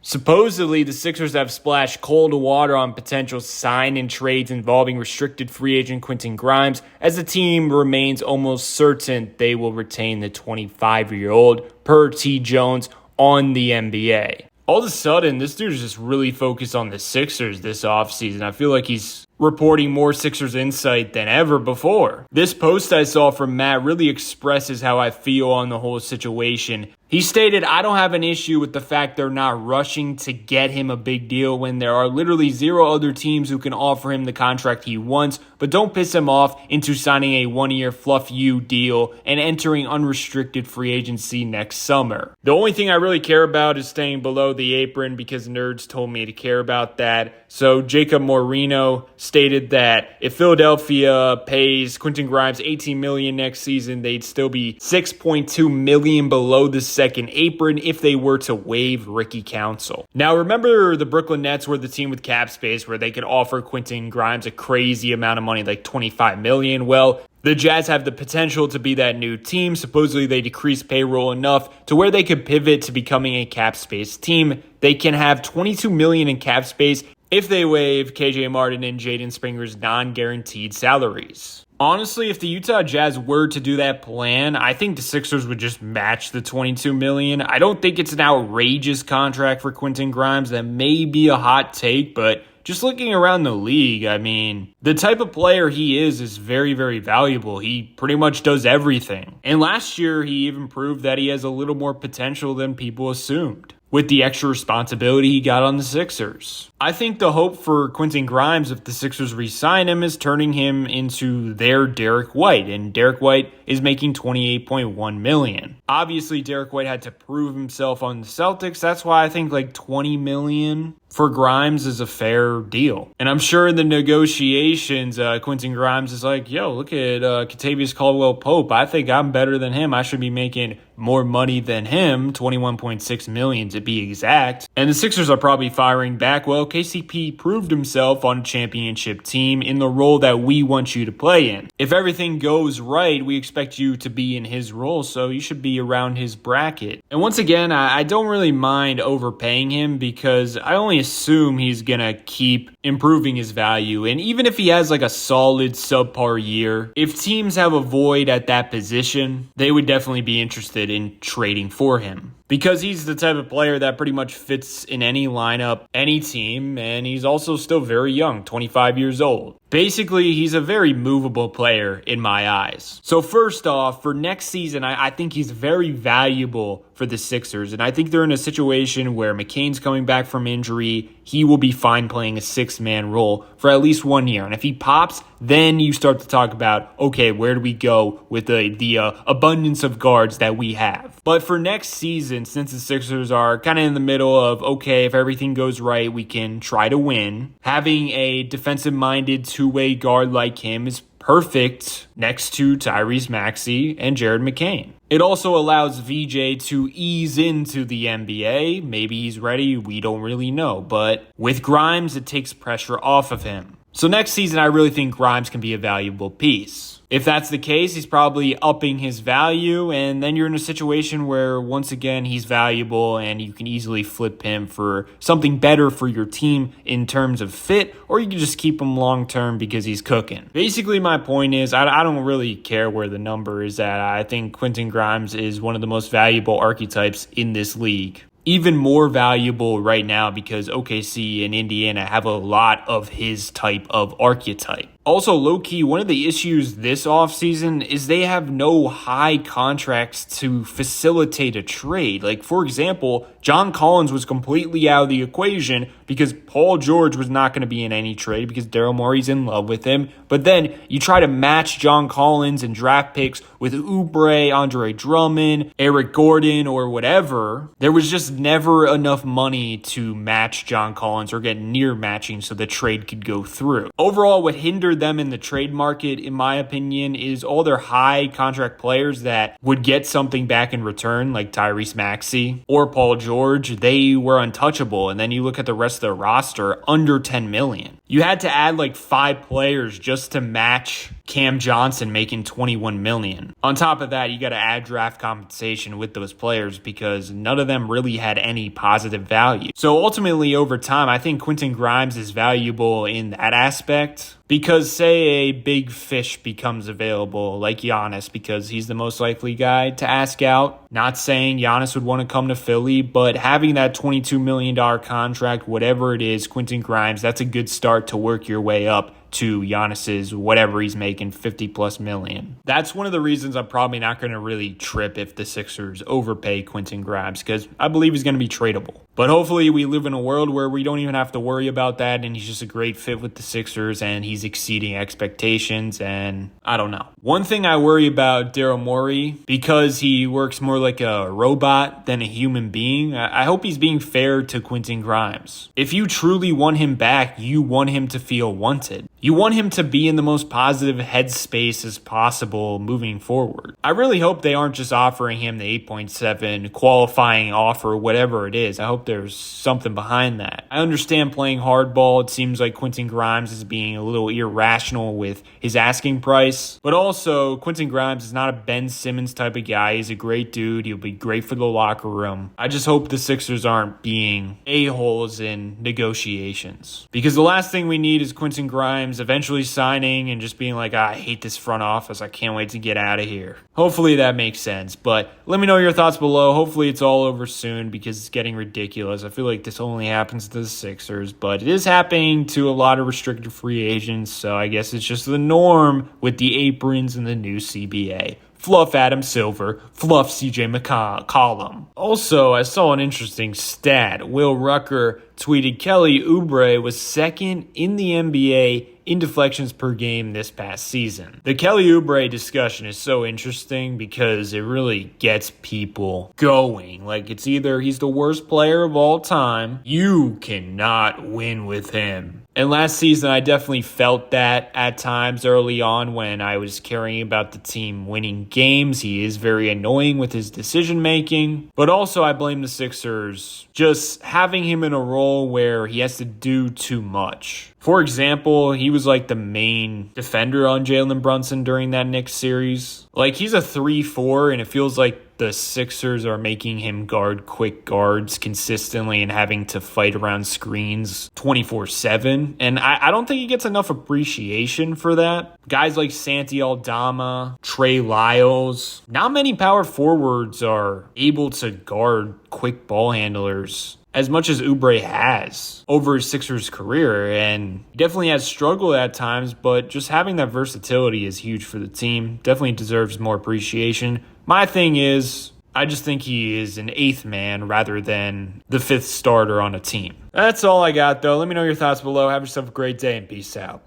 Supposedly, the Sixers have splashed cold water on potential sign-and trades involving restricted free agent Quentin Grimes, as the team remains almost certain they will retain the 25-year-old, per T. Jones, on the NBA. All of a sudden, this dude is just really focused on the Sixers this offseason. I feel like he's reporting more Sixers insight than ever before. This post I saw from Matt really expresses how I feel on the whole situation. He stated, "I don't have an issue with the fact they're not rushing to get him a big deal when there are literally zero other teams who can offer him the contract he wants, but don't piss him off into signing a one-year fluff you deal and entering unrestricted free agency next summer. The only thing I really care about is staying below the apron because nerds told me to care about that." So Jacob Moreno stated that if Philadelphia pays Quentin Grimes $18 million next season, they'd still be $6.2 million below the second apron if they were to waive Ricky Council. Now, remember the Brooklyn Nets were the team with cap space where they could offer Quentin Grimes a crazy amount of money, like $25 million. Well, the Jazz have the potential to be that new team. Supposedly, they decrease payroll enough to where they could pivot to becoming a cap space team. They can have $22 million in cap space if they waive KJ Martin and Jaden Springer's non-guaranteed salaries. Honestly, if the Utah Jazz were to do that plan, I think the Sixers would just match the $22 million. I don't think it's an outrageous contract for Quentin Grimes. That may be a hot take, but just looking around the league, I mean, the type of player he is very, very valuable. He pretty much does everything. And last year, he even proved that he has a little more potential than people assumed with the extra responsibility he got on the Sixers. I think the hope for Quentin Grimes, if the Sixers re-sign him, is turning him into their Derek White, and Derek White is making $28.1 million. Obviously, Derek White had to prove himself on the Celtics. That's why I think like $20 million for Grimes is a fair deal. And I'm sure in the negotiations, Quentin Grimes is like, yo, look at Kentavious Caldwell-Pope. I think I'm better than him. I should be making more money than him, $21.6 million to be exact. And the Sixers are probably firing back, well, KCP proved himself on a championship team in the role that we want you to play in. If everything goes right, we expect you to be in his role, so you should be around his bracket. And once again, I don't really mind overpaying him because I only assume he's gonna keep improving his value. And even if he has like a solid subpar year, if teams have a void at that position, they would definitely be interested in trading for him. Because he's the type of player that pretty much fits in any lineup, any team, and he's also still very young, 25 years old. Basically, he's a very movable player in my eyes. So first off, for next season, I think he's very valuable for the Sixers. And I think they're in a situation where McCain's coming back from injury. He will be fine playing a six-man role for at least 1 year. And if he pops, then you start to talk about, okay, where do we go with the abundance of guards that we have? But for next season, since the Sixers are kind of in the middle of, okay, if everything goes right, we can try to win, having a defensive-minded two-way guard like him is perfect next to Tyrese Maxey and Jared McCain. It also allows VJ to ease into the NBA. Maybe he's ready, we don't really know. But with Grimes, it takes pressure off of him. So next season, I really think Grimes can be a valuable piece. If that's the case, he's probably upping his value, and then you're in a situation where, once again, he's valuable and you can easily flip him for something better for your team in terms of fit, or you can just keep him long-term because he's cooking. Basically, my point is, I don't really care where the number is at. I think Quentin Grimes is one of the most valuable archetypes in this league. Even more valuable right now because OKC and Indiana have a lot of his type of archetype. Also, low-key, one of the issues this offseason is they have no high contracts to facilitate a trade. Like, for example, John Collins was completely out of the equation because Paul George was not going to be in any trade because Daryl Morey's in love with him. But then you try to match John Collins and draft picks with Oubre, Andre Drummond, Eric Gordon, or whatever. There was just never enough money to match John Collins or get near matching so the trade could go through. Overall, what hindered them in the trade market, in my opinion, is all their high contract players that would get something back in return, like Tyrese Maxey or Paul George. They were untouchable. And then you look at the rest of the roster, under $10 million. You had to add like 5 players just to match Cam Johnson making $21 million. On top of that, you got to add draft compensation with those players because none of them really had any positive value. So ultimately, over time, I think Quentin Grimes is valuable in that aspect. Because say a big fish becomes available like Giannis because he's the most likely guy to ask out. Not saying Giannis would want to come to Philly, but having that $22 million contract, whatever it is, Quentin Grimes, that's a good start to work your way up to Giannis's whatever he's making, 50 plus million. That's one of the reasons I'm probably not going to really trip if the Sixers overpay Quentin Grimes because I believe he's going to be tradable. But hopefully we live in a world where we don't even have to worry about that and he's just a great fit with the Sixers and he's exceeding expectations and I don't know. One thing I worry about Daryl Morey, because he works more like a robot than a human being, I hope he's being fair to Quentin Grimes. If you truly want him back, you want him to feel wanted. You want him to be in the most positive headspace as possible moving forward. I really hope they aren't just offering him the 8.7 qualifying offer, whatever it is. I hope there's something behind that. I understand playing hardball. It seems like Quentin Grimes is being a little irrational with his asking price. But also, Quentin Grimes is not a Ben Simmons type of guy. He's a great dude. He'll be great for the locker room. I just hope the Sixers aren't being a-holes in negotiations. Because the last thing we need is Quentin Grimes eventually signing and just being like, I hate this front office. I can't wait to get out of here. Hopefully that makes sense. But let me know your thoughts below. Hopefully it's all over soon because it's getting ridiculous. I feel like this only happens to the Sixers, but it is happening to a lot of restricted free agents. So I guess it's just the norm with the aprons and the new CBA. Fluff Adam Silver, fluff CJ McCollum. Also, I saw an interesting stat. Will Rucker tweeted Kelly Oubre was second in the NBA in deflections per game this past season. The Kelly Oubre discussion is so interesting because it really gets people going. Like, it's either he's the worst player of all time, you cannot win with him. And last season, I definitely felt that at times early on when I was caring about the team winning games. He is very annoying with his decision making. But also, I blame the Sixers just having him in a role where he has to do too much. For example, he was like the main defender on Jalen Brunson during that Knicks series. Like, he's a 3-4, and it feels like the Sixers are making him guard quick guards consistently and having to fight around screens 24/7. And I don't think he gets enough appreciation for that. Guys like Santi Aldama, Trey Lyles, not many power forwards are able to guard quick ball handlers as much as Oubre has over his Sixers career, and he definitely has struggled at times, but just having that versatility is huge for the team. Definitely deserves more appreciation. My thing is, I just think he is an eighth man rather than the fifth starter on a team. That's all I got, though. Let me know your thoughts below. Have yourself a great day and peace out.